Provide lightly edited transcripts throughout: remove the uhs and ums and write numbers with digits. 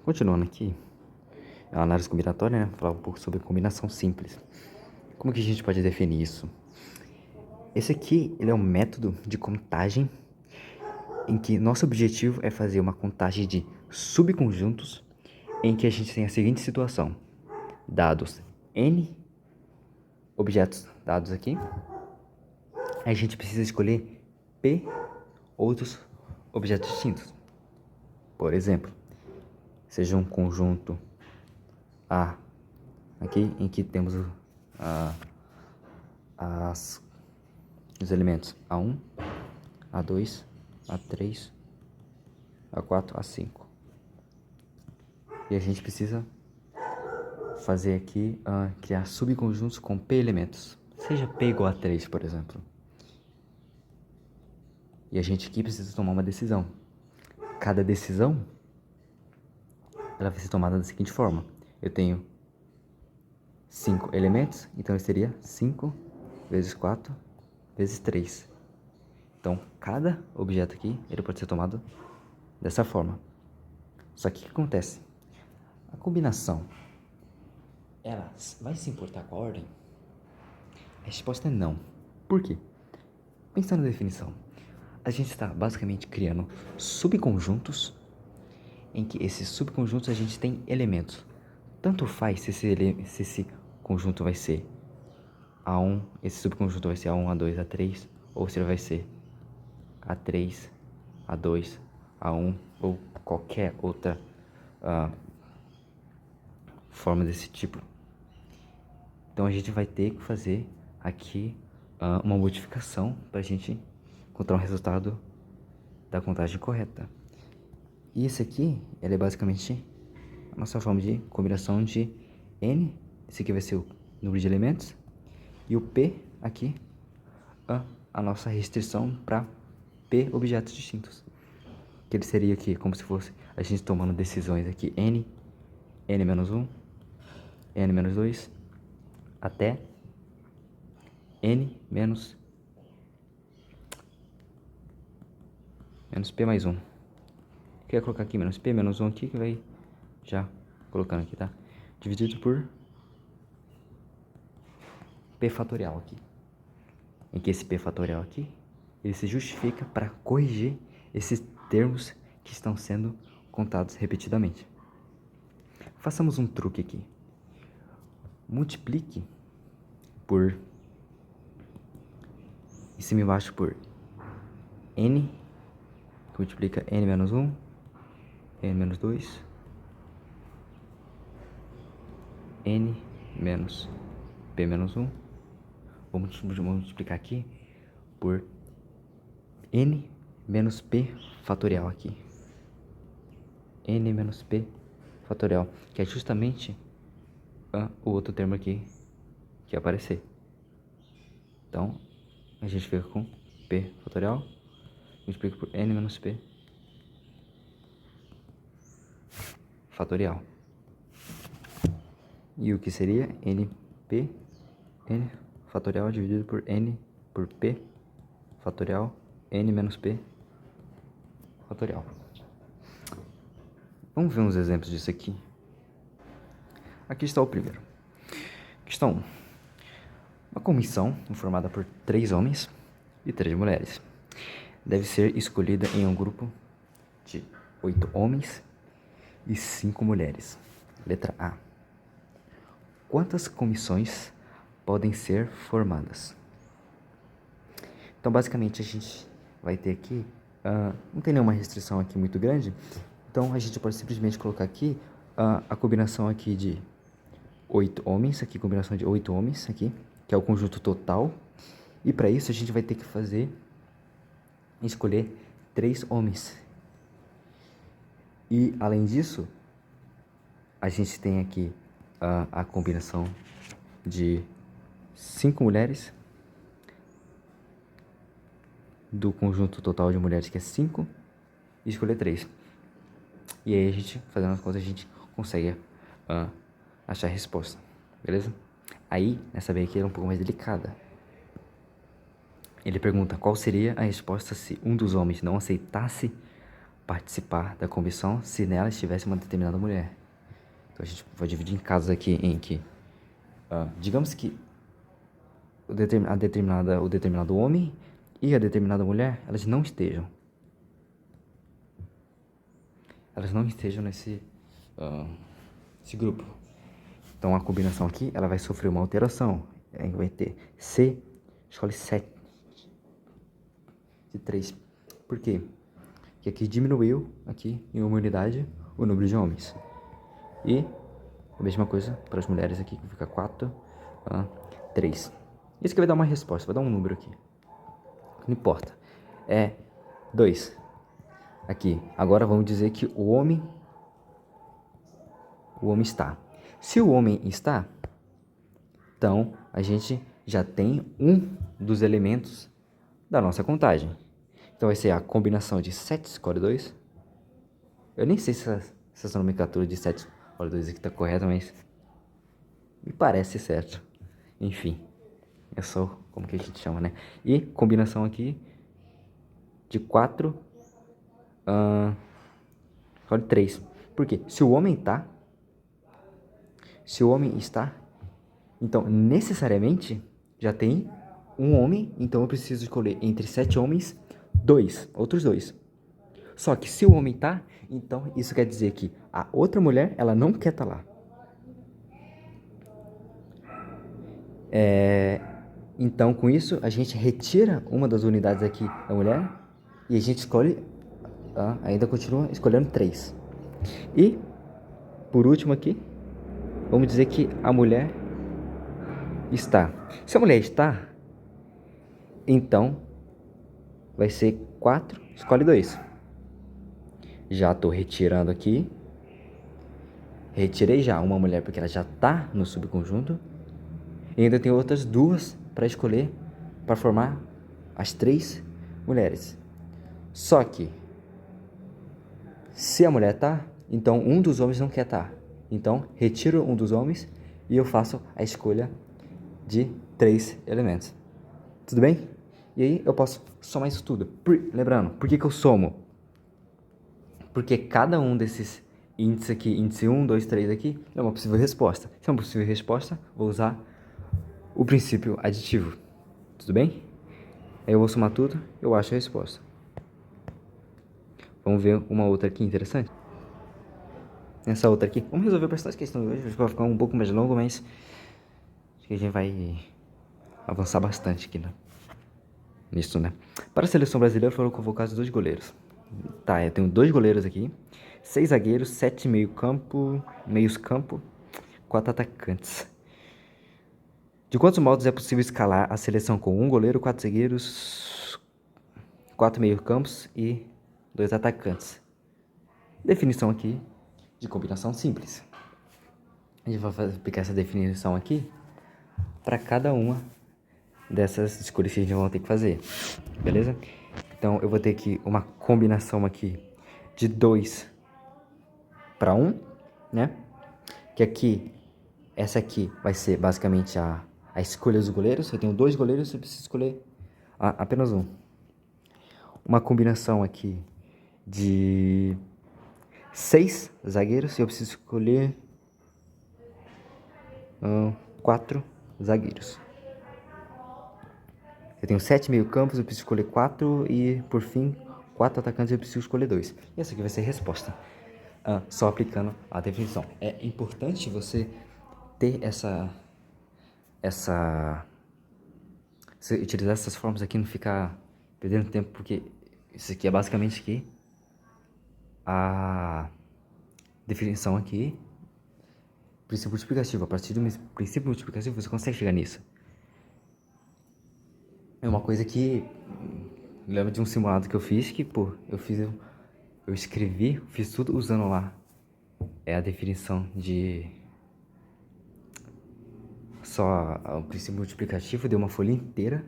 Continuando aqui, a análise combinatória, né? Falar um pouco sobre combinação simples. Como que a gente pode definir isso? Esse aqui, ele é um método de contagem em que nosso objetivo é fazer uma contagem de subconjuntos em que a gente tem a seguinte situação. Dados N objetos dados aqui, a gente precisa escolher P outros objetos distintos. Por exemplo, seja um conjunto A, aqui em que temos os elementos A1, A2, A3, A4, A5. E a gente precisa fazer aqui, criar subconjuntos com P elementos. Seja P igual a 3, por exemplo. E a gente aqui precisa tomar uma decisão. Cada decisão, ela vai ser tomada da seguinte forma. Eu tenho 5 elementos, então seria 5 vezes 4 vezes 3. Então, cada objeto aqui, ele pode ser tomado dessa forma. Só que o que acontece? A combinação, ela vai se importar com a ordem? A resposta é não. Por quê? Pensando na definição, a gente está basicamente criando subconjuntos em que esses subconjuntos a gente tem elementos. Tanto faz se esse conjunto vai ser A1, esse subconjunto vai ser A1, A2, A3, ou se ele vai ser A3, A2, A1 ou qualquer outra forma desse tipo. Então a gente vai ter que fazer aqui uma modificação para a gente encontrar um resultado da contagem correta. E esse aqui, ele é basicamente a nossa forma de combinação de N, esse aqui vai ser o número de elementos, e o P aqui, a nossa restrição para P objetos distintos. Que ele seria aqui como se fosse a gente tomando decisões aqui, N, N-1, N-2, até N menos P mais 1. Eu queria colocar aqui menos P menos 1 aqui, que vai já colocando aqui, tá? Dividido por P fatorial aqui. Em que esse P fatorial aqui, ele se justifica para corrigir esses termos que estão sendo contados repetidamente. Façamos um truque aqui. Multiplique por em cima e embaixo por N, que multiplica N menos 1, N menos 2, N menos P menos 1. Vamos multiplicar aqui por N menos P fatorial aqui. N menos P fatorial, que é justamente o outro termo aqui que aparecer. Então, a gente fica com P fatorial, multiplica por N menos P fatorial. E o que seria N fatorial dividido por N por P fatorial, N menos P fatorial. Vamos ver uns exemplos disso aqui. Aqui está o primeiro. Questão 1. Uma comissão formada por 3 homens e 3 mulheres deve ser escolhida em um grupo de 8 homens e 5 mulheres. Letra A. Quantas comissões podem ser formadas? Então, basicamente, a gente vai ter aqui, não tem nenhuma restrição aqui muito grande, então a gente pode simplesmente colocar aqui a combinação aqui de 8 homens, aqui combinação de 8 homens, aqui, que é o conjunto total, e para isso a gente vai ter que escolher 3 homens. E, além disso, a gente tem aqui a combinação de 5 mulheres, do conjunto total de mulheres que é 5, e escolher 3. E aí a gente, fazendo as contas, a gente consegue achar a resposta, beleza? Aí, essa bem aqui é um pouco mais delicada. Ele pergunta qual seria a resposta se um dos homens não aceitasse participar da comissão se nela estivesse uma determinada mulher. Então a gente vai dividir em casos aqui em que, digamos que o determinado homem e a determinada mulher, elas não estejam nesse esse grupo. Então a combinação aqui, ela vai sofrer uma alteração. Aí vai ter C, escolhe 7 de 3. Por quê? Porque aqui diminuiu, aqui em uma unidade, o número de homens. E a mesma coisa para as mulheres aqui, que fica 4, 3. Isso que vai dar uma resposta, vai dar um número aqui. Não importa. É 2. Aqui. Agora vamos dizer que o homem está. Se o homem está, então a gente já tem um dos elementos da nossa contagem. Então vai ser a combinação de 7 escolhe 2. Eu nem sei se essa nomenclatura de 7 escolhe 2 aqui está correta, mas me parece certo. Enfim, é só como que a gente chama, né? E combinação aqui de 4 escolhe 3. Por quê? Se o homem está, então necessariamente já tem um homem, então eu preciso escolher entre 7 homens, outros 2. Só que se o homem tá, então isso quer dizer que a outra mulher, ela não quer estar lá. Então com isso a gente retira uma das unidades aqui da mulher e a gente escolhe, ainda continua escolhendo 3. E por último aqui, vamos dizer que a mulher está. Se a mulher está, então vai ser 4, escolhe 2. Já estou retirando aqui. Retirei já uma mulher porque ela já está no subconjunto. E ainda tem outras 2 para escolher, para formar as 3 mulheres. Só que, se a mulher está, então um dos homens não quer estar. Então, retiro um dos homens e eu faço a escolha de 3 elementos. Tudo bem? E aí eu posso somar isso tudo. Lembrando, por que eu somo? Porque cada um desses índices aqui, índice 1, 2, 3 aqui, é uma possível resposta. Se é uma possível resposta, vou usar o princípio aditivo. Tudo bem? Aí eu vou somar tudo, eu acho a resposta. Vamos ver uma outra aqui interessante. Essa outra aqui, vamos resolver bastante questão de hoje. Acho que vai ficar um pouco mais longo, mas acho que a gente vai avançar bastante aqui, né? Nisso, né? Para a seleção brasileira foram convocados 2 goleiros. Tá, eu tenho 2 goleiros aqui, 6 zagueiros, 7 meios campo, 4 atacantes. De quantos modos é possível escalar a seleção com 1 goleiro, 4 zagueiros, 4 meios campos e 2 atacantes? Definição aqui de combinação simples. A gente vai aplicar essa definição aqui para cada uma dessas escolhas que a gente vai ter que fazer, beleza? Então eu vou ter aqui uma combinação aqui de 2 para 1, né? Que aqui, essa aqui vai ser basicamente a escolha dos goleiros. Eu tenho 2 goleiros, eu preciso escolher apenas um. Uma combinação aqui de 6 zagueiros, eu preciso escolher 4 zagueiros. Eu tenho 7 meio-campos, eu preciso escolher 4 e, por fim, 4 atacantes, eu preciso escolher 2. E essa aqui vai ser a resposta, só aplicando a definição. É importante você ter você utilizar essas formas aqui, não ficar perdendo tempo, porque isso aqui é basicamente aqui a definição aqui, princípio multiplicativo. A partir do princípio multiplicativo você consegue chegar nisso. É uma coisa que lembro de um simulado que eu fiz, que eu escrevi, fiz tudo usando lá a definição de só o princípio multiplicativo, deu uma folha inteira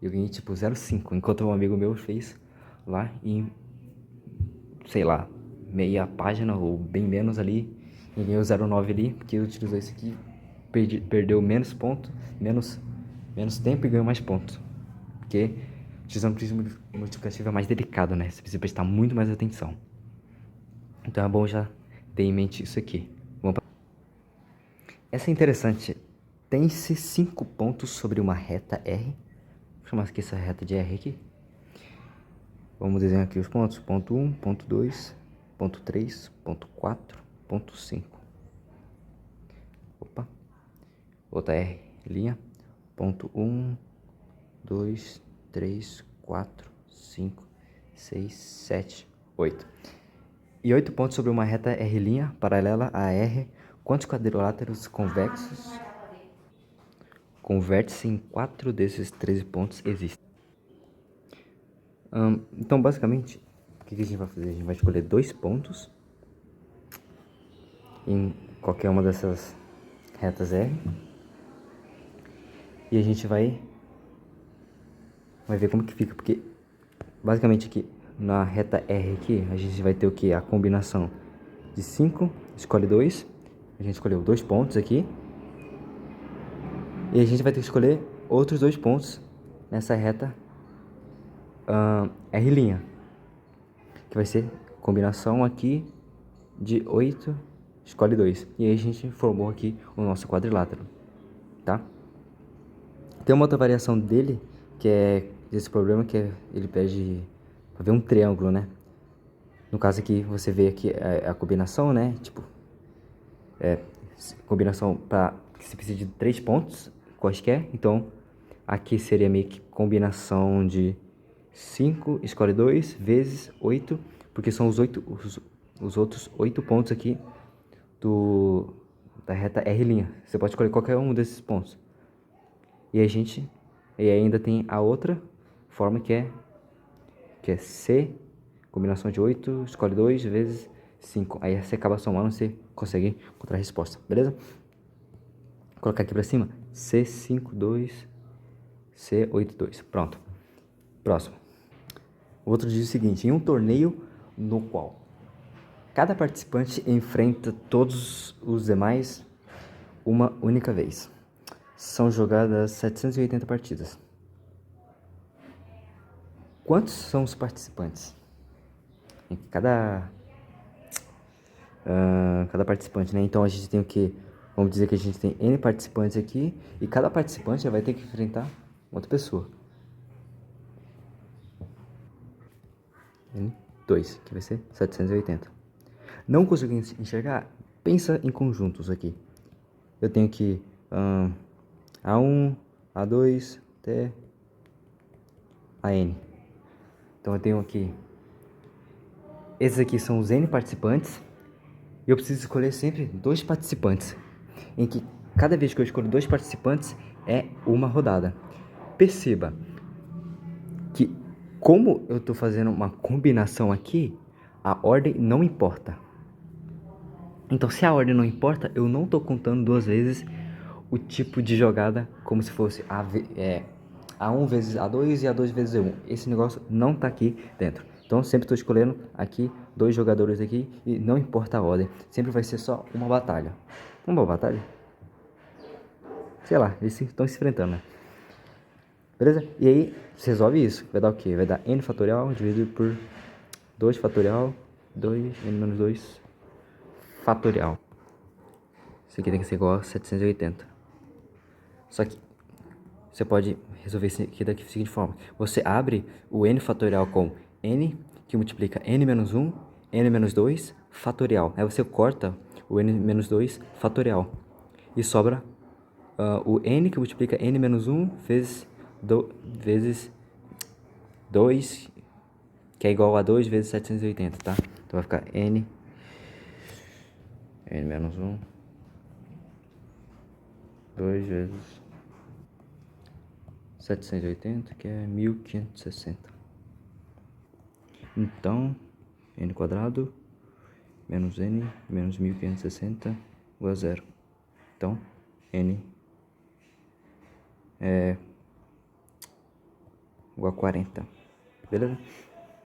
e eu ganhei tipo 0,5, enquanto um amigo meu fez lá em, sei lá, meia página ou bem menos ali, e ganhou 0,9 ali, porque ele utilizou isso aqui, perdeu menos ponto, menos tempo e ganhou mais pontos. Porque utilizando o princípio multiplicativo é mais delicado, né? Você precisa prestar muito mais atenção. Então é bom já ter em mente isso aqui. Essa é interessante. Tem-se 5 pontos sobre uma reta R. Vou chamar aqui essa reta de R aqui. Vamos desenhar aqui os pontos. Ponto 1, ponto 2, ponto 3, ponto 4, ponto 5. Opa. Outra R, linha. Ponto 1, 2, 3, 4, 5, 6, 7, 8. E 8 pontos sobre uma reta R' paralela a R. Quantos quadriláteros convexos converte-se em 4 desses 13 pontos existem? Então, basicamente, o que a gente vai fazer? A gente vai escolher 2 pontos em qualquer uma dessas retas R. E a gente vai ver como que fica, porque basicamente aqui na reta R aqui, a gente vai ter o que? A combinação de 5, escolhe 2. A gente escolheu 2 pontos aqui. E a gente vai ter que escolher outros 2 pontos nessa reta R', que vai ser combinação aqui de 8, escolhe 2. E aí a gente formou aqui o nosso quadrilátero, tá? Tem uma outra variação dele, que é esse problema, que é, ele pede para ver um triângulo, né? No caso aqui, você vê aqui a combinação, né? Tipo, combinação para que você precisa de 3 pontos, quaisquer. Então, aqui seria meio que combinação de 5, escolhe 2, vezes 8, porque são os outros 8 pontos aqui da reta R'. Você pode escolher qualquer um desses pontos. E ainda tem a outra forma que é C, combinação de 8, escolhe 2 vezes 5. Aí você acaba somando, você consegue encontrar a resposta, beleza? Vou colocar aqui pra cima, C52, C82. Pronto. Próximo. O outro diz o seguinte: em um torneio no qual cada participante enfrenta todos os demais uma única vez, são jogadas 780 partidas. Quantos são os participantes? Em cada participante, né? Então a gente tem o que? Vamos dizer que a gente tem N participantes aqui e cada participante vai ter que enfrentar outra pessoa. N2, que vai ser 780. Não consegui enxergar? Pensa em conjuntos aqui. Eu tenho aqui A1, A2 até a N. Então eu tenho aqui, esses aqui são os N participantes. E eu preciso escolher sempre 2 participantes, em que cada vez que eu escolho 2 participantes é uma rodada. Perceba que, como eu estou fazendo uma combinação aqui, a ordem não importa. Então, se a ordem não importa, eu não estou contando 2 vezes o tipo de jogada como se fosse A1 vezes A2 e A2 vezes A1. Esse negócio não está aqui dentro. Então, sempre estou escolhendo aqui 2 jogadores aqui e não importa a ordem. Sempre vai ser só uma batalha. Uma batalha? Sei lá, eles estão se enfrentando, né? Beleza? E aí, você resolve isso. Vai dar o quê? Vai dar n fatorial dividido por 2 fatorial, 2, n menos 2 fatorial. Isso aqui tem que ser igual a 780. Só que você pode resolver isso aqui da seguinte forma. Você abre o n fatorial com n, que multiplica n menos 1, n menos 2, fatorial. Aí você corta o n menos 2 fatorial. E sobra o n, que multiplica n menos 1 vezes 2, que é igual a 2 vezes 780, tá? Então vai ficar n menos 1, 2 vezes 780, que é 1560. Então, n quadrado menos n menos 1560 igual a 0. Então, n é igual a 40. Beleza?